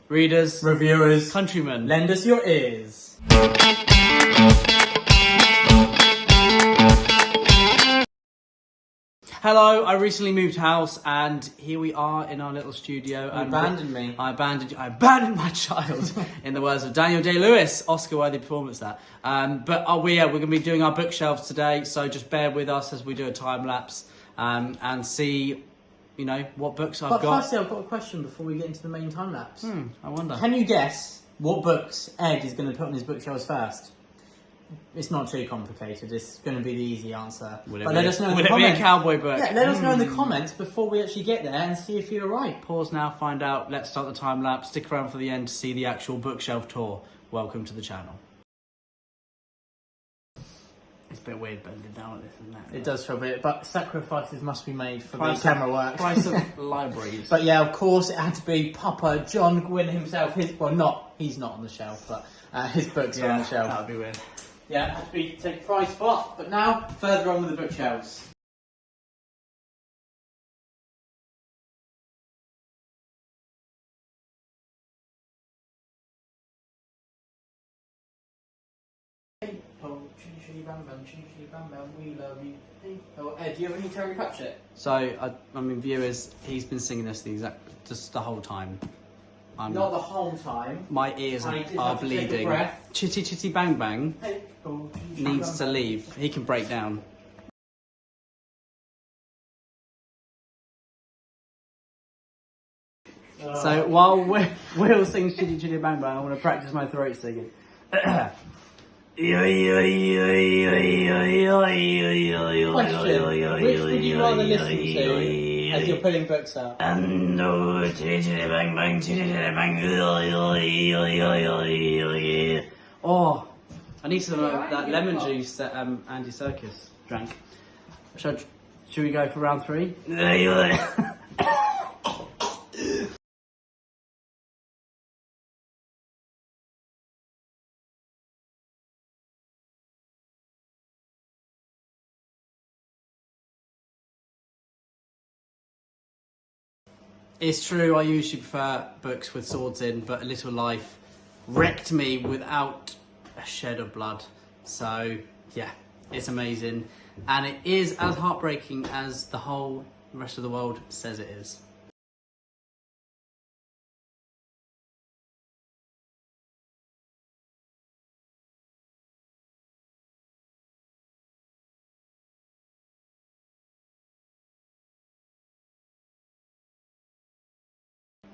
readers, reviewers, countrymen, lend us your ears. Hello, I recently moved house and here we are in our little studio. You abandoned me. I abandoned my child, in the words of Daniel Day-Lewis. Oscar-worthy performance, that. We're going to be doing our bookshelves today, so just bear with us as we do a time-lapse and see, you know, what books I've got. But firstly, I've got a question before we get into the main time-lapse. I wonder. Can you guess what books Ed is going to put on his bookshelves first? It's not too complicated. It's going to be the easy answer. Let us know in the comments. Would it be a cowboy book? Yeah, let us know in the comments before we actually get there and see if you're right. Pause now, find out. Let's start the time lapse. Stick around for the end to see the actual bookshelf tour. Welcome to the channel. It's a bit weird bending down like this, isn't it? It does feel a bit, but sacrifices must be made for the camera work. Price of libraries. But yeah, of course, it had to be Papa John Gwynn himself. He's not on the shelf, but his books are on the shelf. That would be weird. Yeah, it has to be take prize spot. But now, further on with the bookshelves. Oh, chitty chitty bam bam, chitty chitty bam bam, we love you. Oh, Ed, do you have any Terry Pratchett? So, I mean, viewers, he's been singing this just the whole time. Not the whole time. My ears are bleeding. Chitty chitty bang bang needs to leave. He can break down. So while Will sings chitty chitty bang bang, I want to practice my throat singing. Question: which would you rather listen to as you're pulling books out? Oh, I need some of that lemon juice that Andy Serkis drank. Should we go for round 3? It's true, I usually prefer books with swords in, but A Little Life wrecked me without a shed of blood. So, yeah, it's amazing. And it is as heartbreaking as the whole rest of the world says it is.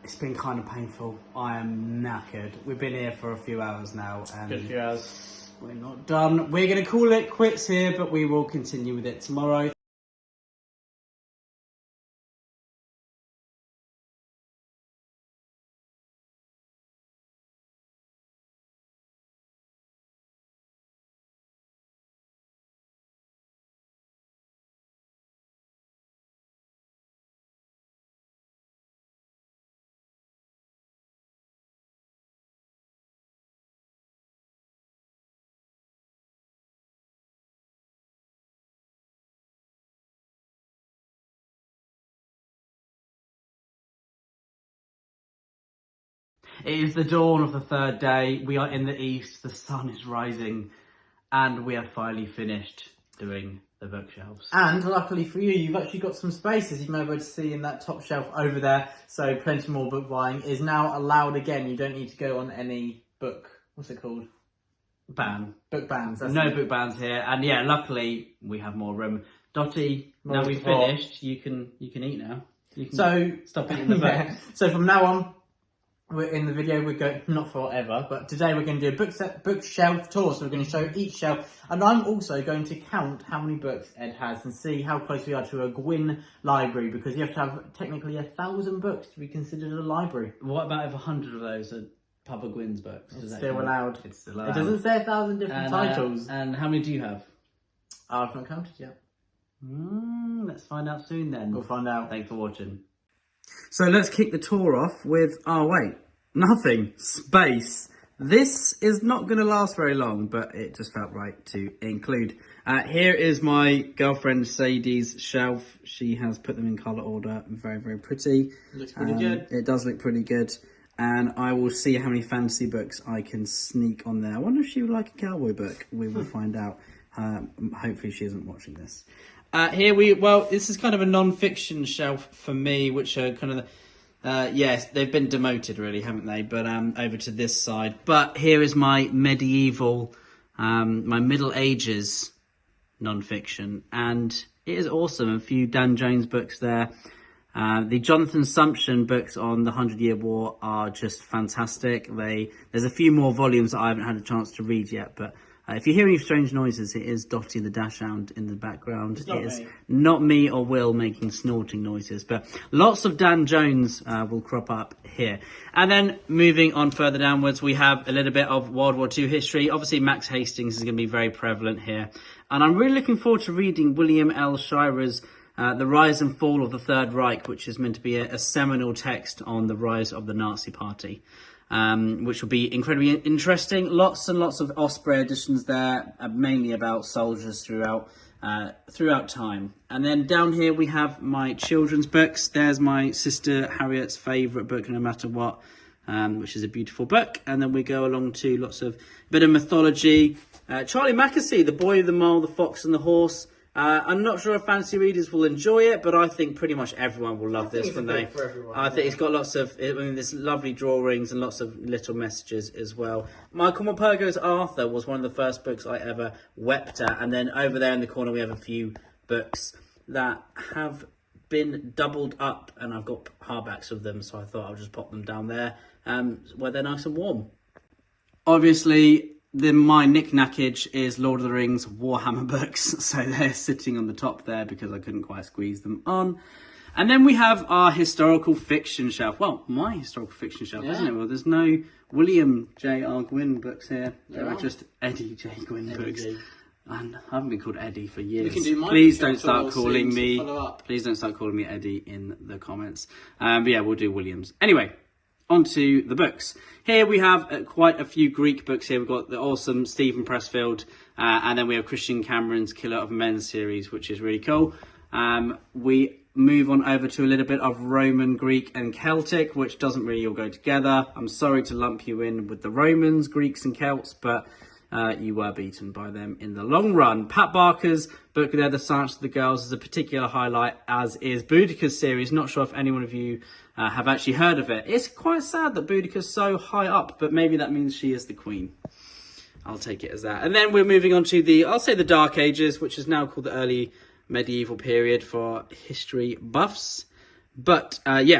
It's been kind of painful. I am knackered. We've been here for a few hours now and Good few hours. We're not done. We're going to call it quits here, but we will continue with it tomorrow. It is the dawn of the 3rd day. We are in the east. The sun is rising. And we have finally finished doing the bookshelves. And luckily for you, you've actually got some space, as you may be able to see in that top shelf over there. So plenty more book buying is now allowed again. You don't need to go on any book, what's it called? Ban. Book bans. No book bans here. And yeah, luckily we have more room. Dottie, now we've finished, you can eat now. You can stop eating the book. So from now on, we're in the video, we're going, not forever, but today we're going to do a bookshelf tour. So we're going to show each shelf, and I'm also going to count how many books Ed has and see how close we are to a Gwyn library, because you have to have technically 1,000 books to be considered a library. What about if 100 of those are Papa Gwyn's books? It's still allowed. It's still allowed. It doesn't say 1,000 different titles. And how many do you have? I've not counted yet. Let's find out soon then. We'll find out. Thanks for watching. So let's kick the tour off with, nothing. Space. This is not going to last very long, but it just felt right to include. Here is my girlfriend Sadie's shelf. She has put them in colour order. Very, very pretty. Looks pretty good. It does look pretty good. and I will see how many fantasy books I can sneak on there. I wonder if she would like a cowboy book. We will find out. Hopefully she isn't watching this. This is kind of a non-fiction shelf for me, which are kind of, yes, they've been demoted really, haven't they? But over to this side. But here is my medieval, my Middle Ages non-fiction, and it is awesome. A few Dan Jones books there. The Jonathan Sumption books on the 100-Year War are just fantastic. There's a few more volumes that I haven't had a chance to read yet, but if you hear any strange noises, it is Dottie the Dachshund in the background. It is not me or Will making snorting noises, but lots of Dan Jones will crop up here. And then moving on further downwards, we have a little bit of World War II history. Obviously, Max Hastings is going to be very prevalent here. And I'm really looking forward to reading William L. Shirer's The Rise and Fall of the Third Reich, which is meant to be a seminal text on the rise of the Nazi Party. Which will be incredibly interesting. Lots and lots of Osprey editions there, mainly about soldiers throughout time. And then down here we have my children's books. There's my sister Harriet's favourite book, No Matter What, which is a beautiful book. And then we go along to lots of bit of mythology. Charlie Mackesy, The Boy, the Mole, the Fox and the Horse. I'm not sure if fantasy readers will enjoy it, but I think pretty much everyone will love this. I think it's got lots of, there's lovely drawings and lots of little messages as well. Michael Morpurgo's Arthur was one of the first books I ever wept at. And then over there in the corner, we have a few books that have been doubled up, and I've got hardbacks of them, so I thought I'll just pop them down there where they're nice and warm. Obviously, my knick-knackage is Lord of the Rings Warhammer books, so they're sitting on the top there because I couldn't quite squeeze them on. And then we have our historical fiction shelf. Well, my historical fiction shelf, isn't it? Well, there's no William J.R. Gwynne books here. There are just Eddie J. Gwynne books. And I haven't been called Eddie for years. Please don't start calling me. Please don't start calling me Eddie in the comments. But yeah, we'll do Williams. Anyway, onto the books. Here we have quite a few Greek books here. We've got the awesome Stephen Pressfield, and then we have Christian Cameron's Killer of Men series, which is really cool. We move on over to a little bit of Roman, Greek and Celtic, which doesn't really all go together. I'm sorry to lump you in with the Romans, Greeks and Celts, but you were beaten by them in the long run. Pat Barker's book there, The Science of the Girls, is a particular highlight, as is Boudica's series. Not sure if any one of you have actually heard of it. It's quite sad that Boudica's so high up, but maybe that means she is the queen. I'll take it as that. And then we're moving on to the Dark Ages, which is now called the early medieval period for history buffs. But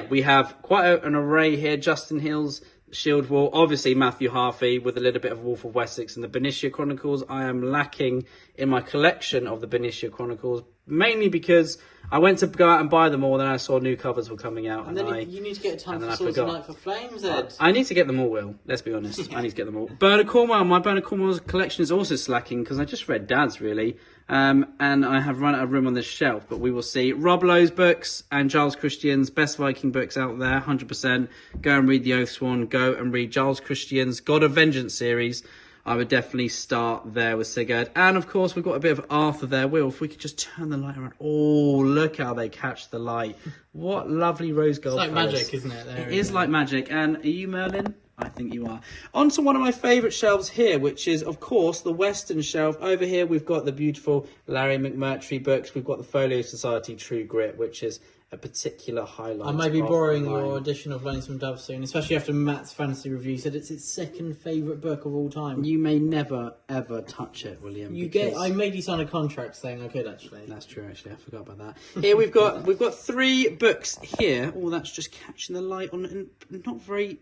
we have quite an array here. Justin Hill's Shield Wall, obviously Matthew Harvey with a little bit of Wolf of Wessex and the Benicia Chronicles. I am lacking in my collection of the Benicia Chronicles, mainly because I went to go out and buy them all, then I saw new covers were coming out. And then you need to get a time for Swords and Night for Flames, Ed. I need to get them all, Will. Let's be honest. I need to get them all. Bernard Cornwell. My Bernard Cornwell's collection is also slacking because I just read Dad's, really. And I have run out of room on this shelf, but we will see. Rob Lowe's books and Giles Christian's best Viking books out there, 100%. Go and read The Oathsworn. Go and read Giles Christian's God of Vengeance series. I would definitely start there with Sigurd. And, of course, we've got a bit of Arthur there. Will, if we could just turn the light around. Oh, look how they catch the light. What lovely rose gold colours. It's like magic, isn't it? It is like magic. And are you Merlin? I think you are. On to one of my favourite shelves here, which is, of course, the Western shelf. Over here, we've got the beautiful Larry McMurtry books. We've got the Folio Society True Grit, which is a particular highlight. I may be borrowing your edition of Lonesome Dove soon, especially after Matt's fantasy review said it's its second favourite book of all time. You may never, ever touch it, William. I made you sign a contract saying I could, actually. That's true, actually. I forgot about that. Here we've got 3 books here. Oh, that's just catching the light on not very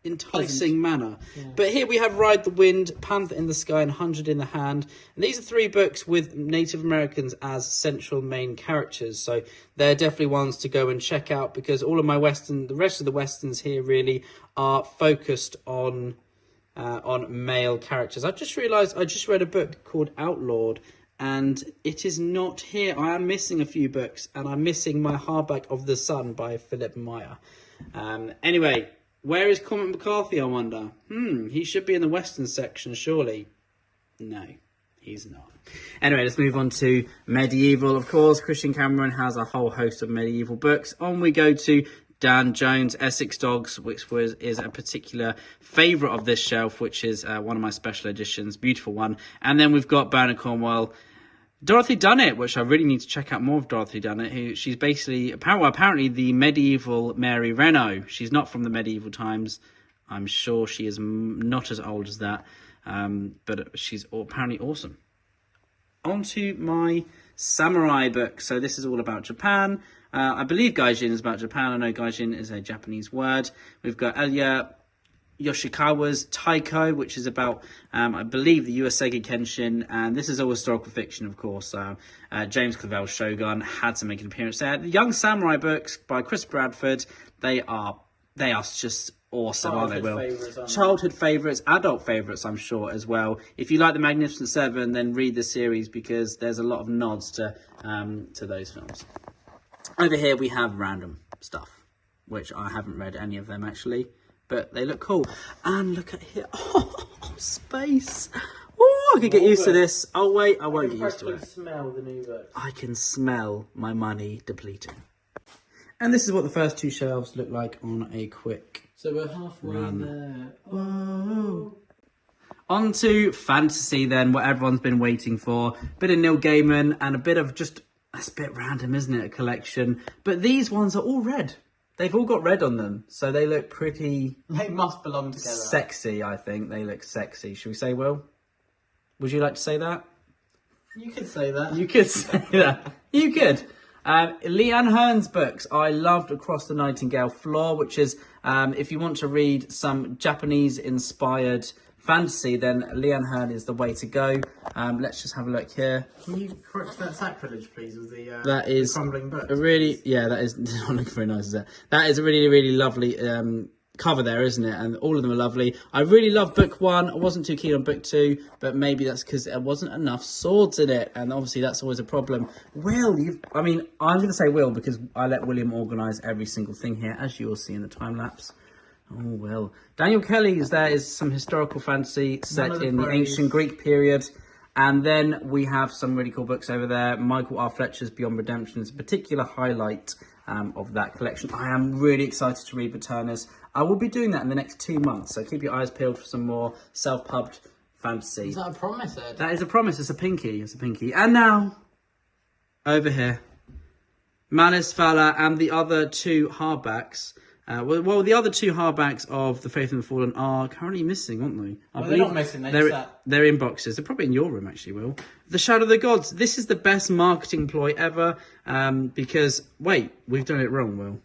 enticing manner. Yeah. But here we have Ride the Wind, Panther in the Sky and 100 in the Hand. And these are 3 books with Native Americans as central main characters. So they're definitely ones to go and check out, because all of my the rest of the Westerns here really are focused on male characters. I just realised I just read a book called Outlawed, and it is not here. I am missing a few books, and I'm missing my hardback of The Sun by Philip Meyer. Anyway, where is Cormac McCarthy, I wonder? He should be in the Western section, surely. No, he's not. Anyway, let's move on to medieval. Of course, Christian Cameron has a whole host of medieval books. On we go to Dan Jones, Essex Dogs, which is a particular favourite of this shelf, which is one of my special editions, beautiful one. And then we've got Bernard Cornwell, Dorothy Dunnett, which I really need to check out more of Dorothy Dunnett, who she's basically, apparently the medieval Mary Renault. She's not from the medieval times. I'm sure she is not as old as that, but she's apparently awesome. On to my samurai book. So this is all about Japan. I believe Gaijin is about Japan. I know Gaijin is a Japanese word. We've got Elia Yoshikawa's Taiko, which is about, I believe, the Uesegi Kenshin, and this is all historical fiction, of course. James Clavell's Shogun had to make an appearance there. The Young Samurai books by Chris Bradford, they are just awesome, aren't they, Will? Childhood favourites, adult favourites, I'm sure, as well. If you like The Magnificent Seven, then read the series, because there's a lot of nods to those films. Over here we have random stuff, which I haven't read any of them, actually. But they look cool. And look at here. Oh, space. Oh, I could get used to this. Oh, wait, I won't get used to it. I can smell the new books. I can smell my money depleting. And this is what the first two shelves look like on a quick So we're halfway run. there. Whoa. On to fantasy then, what everyone's been waiting for. A bit of Neil Gaiman and a bit of just, that's a bit random, isn't it, a collection. But these ones are all red. They've all got red on them, so they look pretty... They must belong together. Sexy, I think. They look sexy. Should we say, Will? Would you like to say that? You could say that. You could say that. You could. Leanne Hearn's books. I loved Across the Nightingale Floor, which is, if you want to read some Japanese-inspired fantasy, then Leanne Hearn is the way to go. Let's just have a look here. Can you correct that sacrilege, please, with the, that is the crumbling books? a really, yeah, that is not looking very nice, is it? That is a really, really lovely cover there, isn't it? And all of them are lovely. I really love book one. I wasn't too keen on book two, but maybe that's because there wasn't enough swords in it, and obviously that's always a problem. Will, I'm going to say Will because I let William organise every single thing here, as you will see in the time lapse. Oh, well. Daniel Kelly's there is some historical fantasy set in the ancient Greek period. And then we have some really cool books over there. Michael R. Fletcher's Beyond Redemption is a particular highlight of that collection. I am really excited to read Returners. I will be doing that in the next 2 months. So keep your eyes peeled for some more self-pubbed fantasy. Is that a promise, Ed? That is a promise. It's a pinky. It's a pinky. And now, over here, Malice Fowler and the other two hardbacks. Well, the other two hardbacks of The Faith and the Fallen are currently missing, aren't they? They're not missing. They're in boxes. They're probably in your room, actually, Will. The Shadow of the Gods. This is the best marketing ploy ever because, wait, we've done it wrong, Will.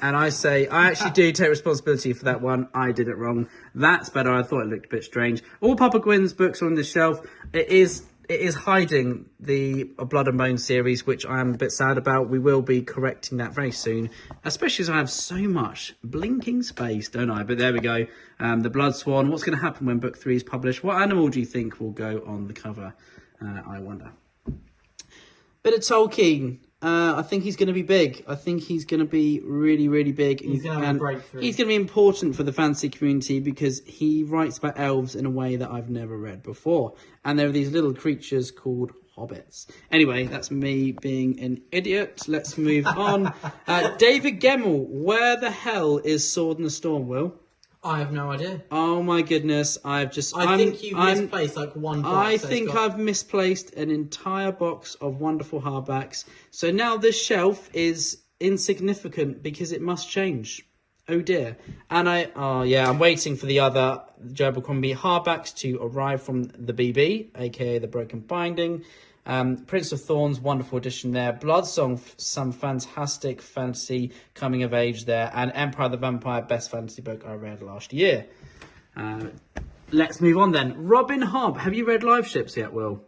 And I actually do take responsibility for that one. I did it wrong. That's better. I thought it looked a bit strange. All Papa Gwyn's books are on this shelf. It is hiding the Blood and Bone series, which I am a bit sad about. We will be correcting that very soon, especially as I have so much blinking space, don't I? But there we go. The Blood Swan. What's going to happen when book 3 is published? What animal do you think will go on the cover? I wonder. Bit of Tolkien. I think he's going to be big. I think he's going to be really, really big. He's going to have a breakthrough. He's going to be important for the fantasy community because he writes about elves in a way that I've never read before. And there are these little creatures called hobbits. Anyway, that's me being an idiot. Let's move on. David Gemmell, where the hell is Sword in the Storm, Will? I have no idea. Oh my goodness, I think you've misplaced like one box. I think I've misplaced an entire box of wonderful hardbacks. So now this shelf is insignificant because it must change. Oh dear. And I'm waiting for the other Joe Abercrombie hardbacks to arrive from the BB, aka the Broken Binding. Prince of Thorns, wonderful edition there. Bloodsong, some fantastic fantasy coming of age there. And Empire the Vampire, best fantasy book I read last year. Let's move on then. Robin Hobb. Have you read Live Ships yet, Will?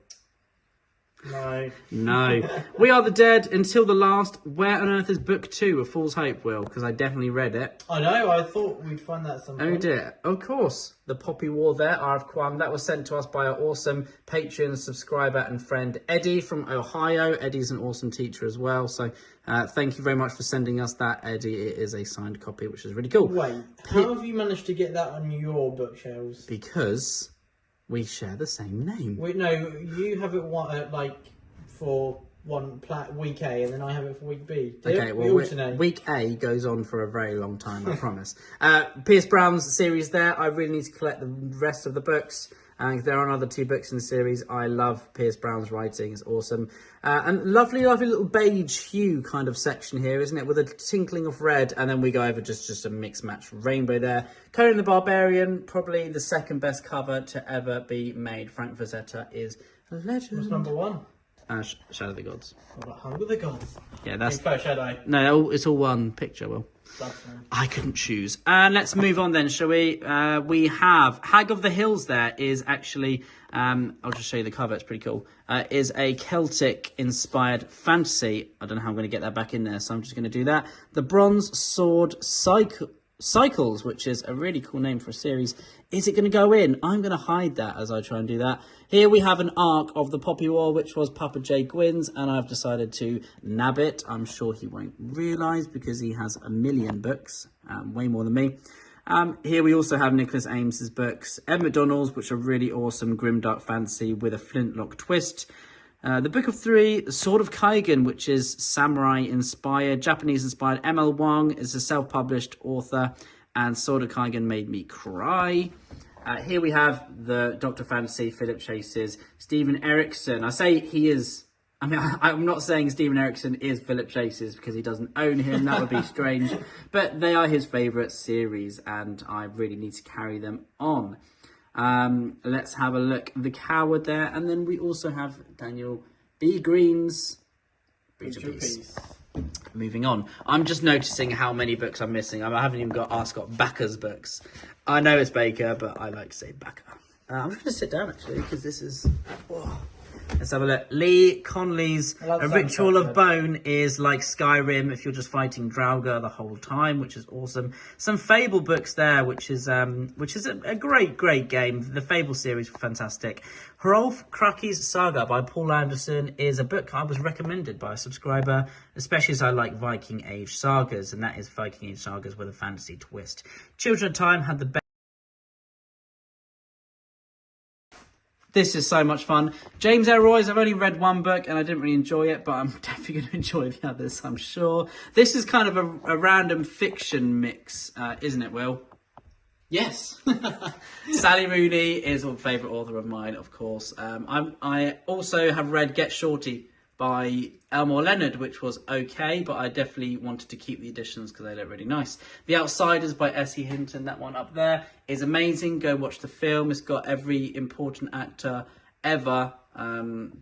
No. We Are the Dead, Until the Last. Where on earth is book 2 of Fool's Hope, Will? Because I definitely read it. I know, I thought we'd find that at some point. Oh dear. Of course. The Poppy War there, Arv Kwam. That was sent to us by our awesome Patreon subscriber and friend Eddie from Ohio. Eddie's an awesome teacher as well. So thank you very much for sending us that, Eddie. It is a signed copy, which is really cool. Wait, how have you managed to get that on your bookshelves? Because we share the same name. Wait, no, you have it for week A, and then I have it for week B. Okay, we well, alternate. week A goes on for a very long time, I promise. Pierce Brown's series there. I really need to collect the rest of the books. There are other 2 books in the series. I love Pierce Brown's writing. It's awesome. And lovely, lovely little beige hue kind of section here, isn't it? With a tinkling of red. And then we go over just a mixed match rainbow there. Conan the Barbarian, probably the second best cover to ever be made. Frank Frazetta is a legend. What's number 1? Shadow of the Gods. What about Hunger of the Gods? Yeah, that's... Shadow. No, it's all one picture, Will. I couldn't choose. And let's move on then, shall we? We have Hag of the Hills there is actually, I'll just show you the cover, it's pretty cool, is a Celtic-inspired fantasy. I don't know how I'm going to get that back in there, so I'm just going to do that. The Bronze Sword Cycles, which is a really cool name for a series. Is it going to go in? I'm going to hide that as I try and do that. Here we have an arc of the Poppy War, which was Papa J. Gwyn's, and I've decided to nab it. I'm sure he won't realise because he has a million books, way more than me. Here we also have Nicholas Ames's books, Ed McDonald's, which are really awesome, grimdark fantasy with a flintlock twist. The Book of Three, The Sword of Kaigan, which is samurai-inspired, Japanese-inspired. M.L. Wang is a self-published author, and Sword of Kaigan made me cry. Here we have the Dr. Fantasy, Philip Chase's Stephen Erickson. I say he is... I mean, I'm not saying Stephen Erickson is Philip Chase's because he doesn't own him. That would be strange. But they are his favourite series, and I really need to carry them on. Let's have a look. The Coward there. And then we also have Daniel B. Green's Breach of Peace. Moving on. I'm just noticing how many books I'm missing. I haven't even got Scott Bakker's books. I know it's Baker, but I like to say Bakker. I'm just going to sit down, actually, because this is... Whoa. Let's have a look. Lee Conley's A Ritual of Bone is like Skyrim if you're just fighting Draugr the whole time, which is awesome. Some Fable books there, which is a great game. The Fable series were fantastic. Hrolf Kraki's Saga by Paul Anderson is a book I was recommended by a subscriber, especially as I like Viking Age sagas, and that is Viking Age sagas with a fantasy twist. Children of Time had the best. This is so much fun. James Elroy's, I've only read one book and I didn't really enjoy it, but I'm definitely going to enjoy the others, I'm sure. This is kind of a random fiction mix, isn't it, Will? Yes. Sally Rooney is a favourite author of mine, of course. I also have read Get Shorty by Elmore Leonard, which was okay, but I definitely wanted to keep the editions because they look really nice. The Outsiders by S.E. Hinton, that one up there, is amazing. Go watch the film. It's got every important actor ever,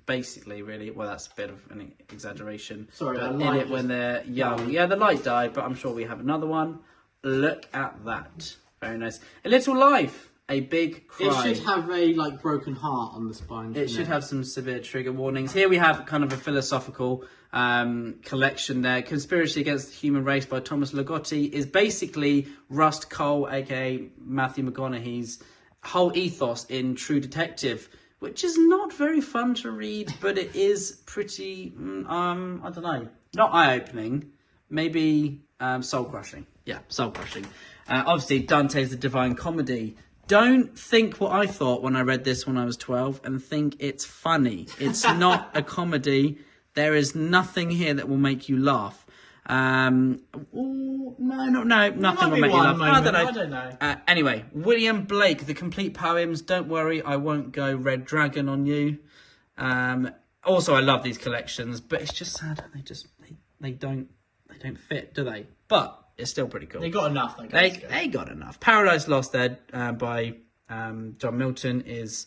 basically, really. Well, that's a bit of an exaggeration. Sorry, but in it when they're young. Yeah, the light died, but I'm sure we have another one. Look at that. Very nice. A Little Life. A Big Cry. It should have a broken heart on the spine. It should have some severe trigger warnings. Here we have kind of a philosophical collection there. Conspiracy Against the Human Race by Thomas Ligotti is basically Rust Cole, aka Matthew McConaughey's whole ethos in True Detective, which is not very fun to read, but it is pretty, I don't know, not eye-opening, maybe soul-crushing. Yeah, soul-crushing. Obviously, Dante's The Divine Comedy. Don't think what I thought when I read this when I was 12 and think it's funny. It's not a comedy. There is nothing here that will make you laugh. Nothing will make you laugh. I don't know. Anyway, William Blake, The Complete Poems. Don't worry, I won't go Red Dragon on you. Also, I love these collections, but it's just sad. They don't fit, do they? But it's still pretty cool. They got enough. They got enough. Paradise Lost there by John Milton is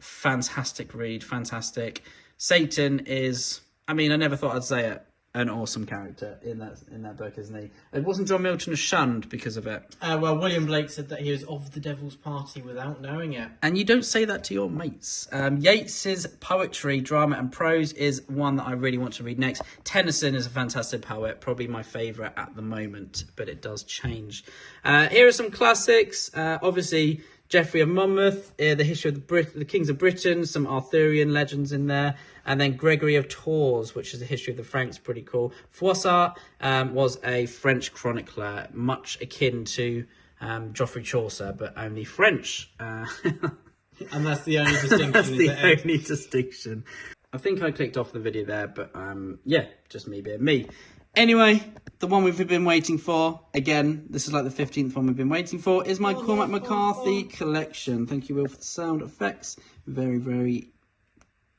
fantastic read. Fantastic. Satan is, I mean, I never thought I'd say it, an awesome character in that book, isn't he? It wasn't John Milton shunned because of it. Well, William Blake said that he was of the devil's party without knowing it. And you don't say that to your mates. Yeats's poetry, drama and prose is one that I really want to read next. Tennyson is a fantastic poet, probably my favourite at the moment, but it does change. Here are some classics. Obviously, Geoffrey of Monmouth, the history of the Kings of Britain, some Arthurian legends in there, and then Gregory of Tours, which is the history of the Franks, pretty cool. Froissart was a French chronicler, much akin to Geoffrey Chaucer, but only French. And that's the only distinction. That's the only distinction. I think I clicked off the video there, but yeah, just me being me. Anyway, the one we've been waiting for, again, this is like the 15th one we've been waiting for, is my Cormac McCarthy collection. Thank you, Will, for the sound effects. Very, very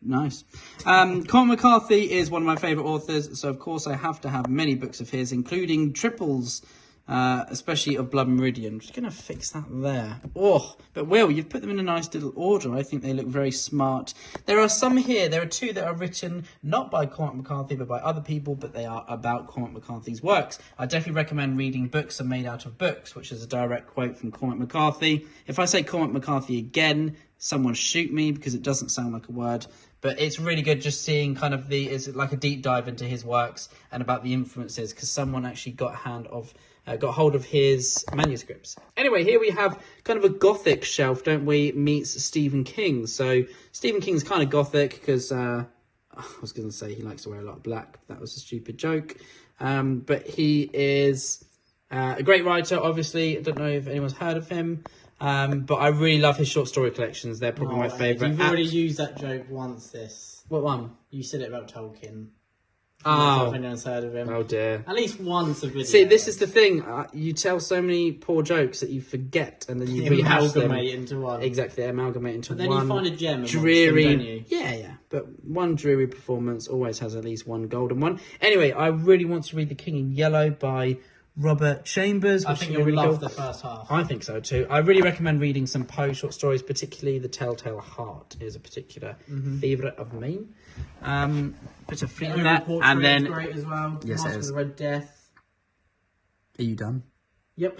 nice. Cormac McCarthy is one of my favourite authors, so of course I have to have many books of his, including triples, especially of Blood Meridian. I'm just going to fix that there. Oh, but Will, you've put them in a nice little order. I think they look very smart. There are some here. There are two that are written not by Cormac McCarthy, but by other people, but they are about Cormac McCarthy's works. I definitely recommend reading Books Are Made Out of Books, which is a direct quote from Cormac McCarthy. If I say Cormac McCarthy again, someone shoot me because it doesn't sound like a word. But it's really good just seeing kind of it's like a deep dive into his works and about the influences, because someone actually got hold of his manuscripts. Anyway, here we have kind of a gothic shelf, don't we, meets Stephen King. So Stephen King's kind of gothic because I was going to say he likes to wear a lot of black. That was a stupid joke. But he is a great writer, obviously. I don't know if anyone's heard of him. But I really love his short story collections. They're probably my favourite. You've already used that joke once, What one? You said it about Tolkien. Oh. If anyone's heard of him. Oh dear. At least once a video. See, this is the thing. You tell so many poor jokes that you forget, and then you rehash them. Amalgamate into one. Exactly, amalgamate into one. But then you find a gem. Dreary. Them, don't you? Yeah. But one dreary performance always has at least one golden one. Anyway, I really want to read The King in Yellow by Robert Chambers. I think you'll love the first half. I think so too. I really recommend reading some Poe short stories, particularly The Telltale Heart is a particular favourite of mine. Put a feet in that, and then great as well. Yes, Mask it is. of the Red Death. Are you done? Yep.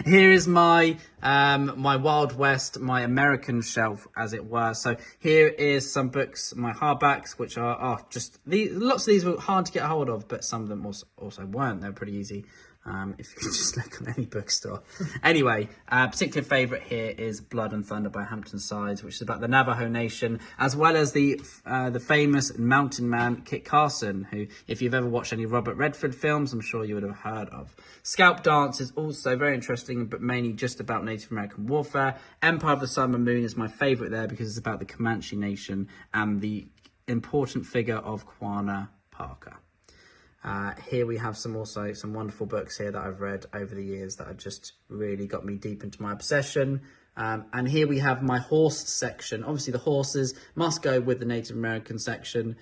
Here is my my Wild West, my American shelf, as it were. So here is some books, my hardbacks, which are just these. Lots of these were hard to get a hold of, but some of them also weren't. They're pretty easy. If you just look on any bookstore. Anyway, particular favourite here is Blood and Thunder by Hampton Sides, which is about the Navajo Nation, as well as the famous mountain man Kit Carson, who, if you've ever watched any Robert Redford films, I'm sure you would have heard of. Scalp Dance is also very interesting, but mainly just about Native American warfare. Empire of the Sun and Moon is my favourite there because it's about the Comanche Nation and the important figure of Quanah Parker. Here we have some wonderful books here that I've read over the years that have just really got me deep into my obsession. And here we have my horse section. Obviously the horses must go with the Native American section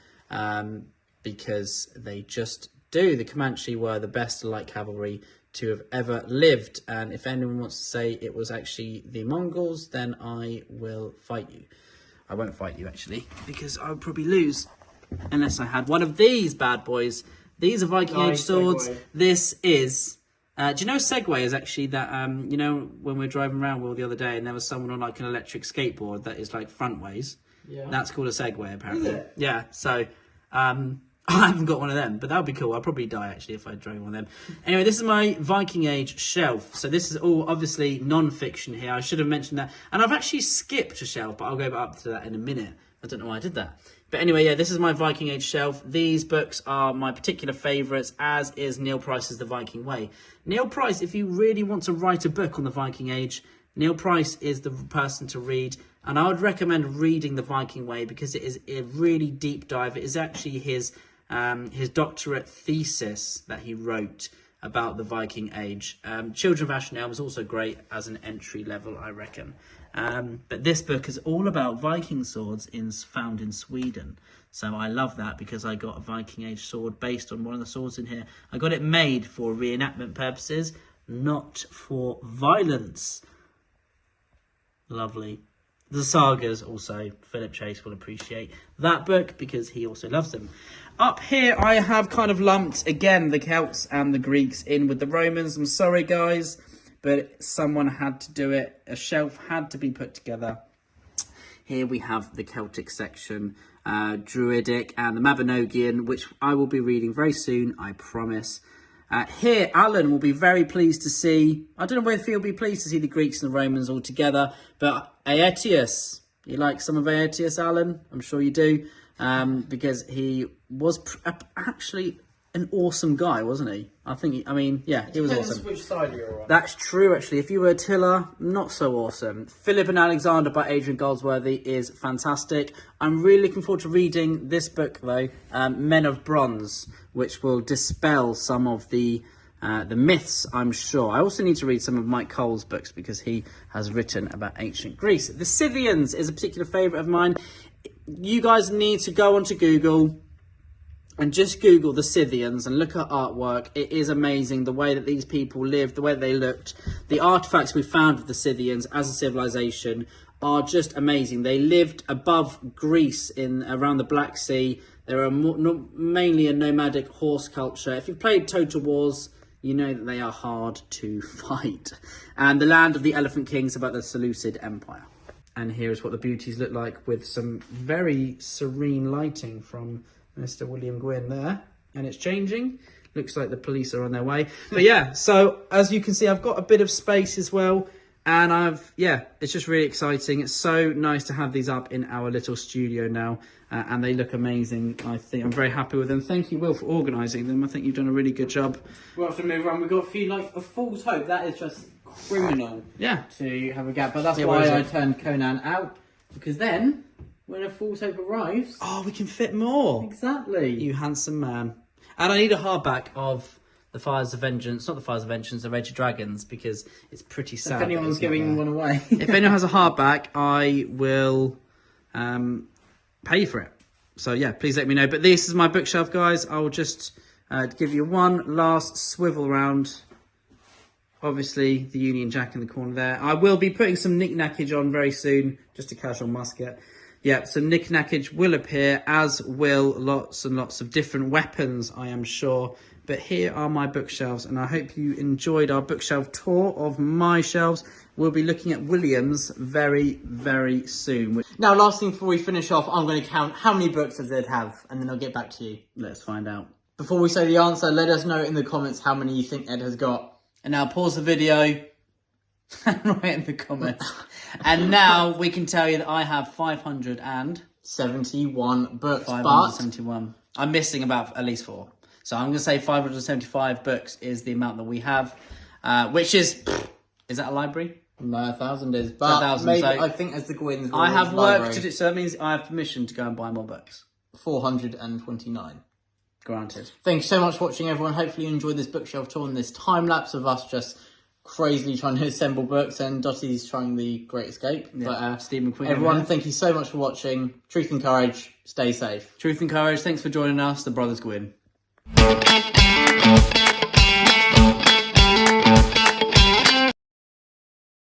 because they just do. The Comanche were the best light cavalry to have ever lived. And if anyone wants to say it was actually the Mongols, then I will fight you. I won't fight you actually, because I would probably lose unless I had one of these bad boys. These are Viking Age swords. Segway. This is... do you know Segway is actually that, you know, when we were driving around Will the other day and there was someone on like an electric skateboard that is like front ways? Yeah. That's called a Segway apparently. Is it? Yeah, so I haven't got one of them, but that would be cool. I'd probably die actually if I drove one of them. Anyway, this is my Viking Age shelf. So this is all obviously non-fiction here. I should have mentioned that. And I've actually skipped a shelf, but I'll go up to that in a minute. I don't know why I did that. But anyway, yeah, this is my Viking Age shelf. These books are my particular favourites, as is Neil Price's The Viking Way. Neil Price, if you really want to write a book on the Viking Age, Neil Price is the person to read. And I would recommend reading The Viking Way because it is a really deep dive. It is actually his doctorate thesis that he wrote about the Viking Age. Children of Ashnell was also great as an entry level, I reckon. But this book is all about Viking swords found in Sweden. So I love that because I got a Viking Age sword based on one of the swords in here. I got it made for reenactment purposes, not for violence. Lovely. The sagas also, Philip Chase will appreciate that book because he also loves them. Up here I have kind of lumped, again, the Celts and the Greeks in with the Romans. I'm sorry, guys, but someone had to do it. A shelf had to be put together. Here we have the Celtic section, Druidic and the Mabinogion, which I will be reading very soon, I promise. Here, Alan will be very pleased to see, I don't know if he'll be pleased to see the Greeks and the Romans all together, but Aetius, you like some of Aetius, Alan? I'm sure you do, because he was actually an awesome guy, wasn't he? I mean, yeah, he was awesome. Which side you're on. That's true, actually. If you were Attila, not so awesome. Philip and Alexander by Adrian Goldsworthy is fantastic. I'm really looking forward to reading this book, though, Men of Bronze, which will dispel some of the myths, I'm sure. I also need to read some of Mike Cole's books because he has written about ancient Greece. The Scythians is a particular favourite of mine. You guys need to go onto Google and just Google the Scythians and look at artwork. It is amazing the way that these people lived, the way that they looked. The artefacts we found of the Scythians as a civilization are just amazing. They lived above Greece around the Black Sea. They were mainly a nomadic horse culture. If you've played Total Wars, you know that they are hard to fight. And the land of the Elephant Kings, about the Seleucid Empire. And here is what the beauties look like with some very serene lighting from Mr. William Gwynn there. And it's changing. Looks like the police are on their way. But yeah, so as you can see, I've got a bit of space as well. And it's just really exciting. It's so nice to have these up in our little studio now. And they look amazing. I think I'm very happy with them. Thank you, Will, for organising them. I think you've done a really good job. We'll have to move around. We've got a few, a Fool's Hope. That is just criminal. Yeah. To have a gap. But that's why I turned Conan out. Because then, when a Fool's Hope arrives... Oh, we can fit more. Exactly. You handsome man. And I need a hardback of the Fires of Vengeance. Not the Fires of Vengeance, the Rage of Dragons. Because it's pretty sad. If anyone's giving one away. If anyone has a hardback, I will... pay for it. So yeah, please let me know. But this is my bookshelf, guys. I will just give you one last swivel round. Obviously, the Union Jack in the corner there. I will be putting some knick-knackage on very soon, just a casual musket. Yeah, some knick-knackage will appear, as will lots and lots of different weapons, I am sure. But here are my bookshelves, and I hope you enjoyed our bookshelf tour of my shelves. We'll be looking at William's very, very soon. Now, last thing before we finish off, I'm going to count how many books does Ed have, and then I'll get back to you. Let's find out. Before we say the answer, let us know in the comments how many you think Ed has got. And now pause the video and write in the comments. And now we can tell you that I have 571 books. 571. I'm missing about at least 4. So I'm going to say 575 books is the amount that we have, which is that a library? No, 1,000 is, but 1,000, maybe, so I think as the Gwyn's I have work to do, so that means I have permission to go and buy more books. 429. Granted. Thanks so much for watching, everyone. Hopefully you enjoyed this bookshelf tour and this time-lapse of us just crazily trying to assemble books, and Dottie's trying the Great Escape. Yeah, but Stephen Quinn. Everyone, thank you so much for watching. Truth and courage. Stay safe. Truth and courage. Thanks for joining us, the Brothers Gwyn.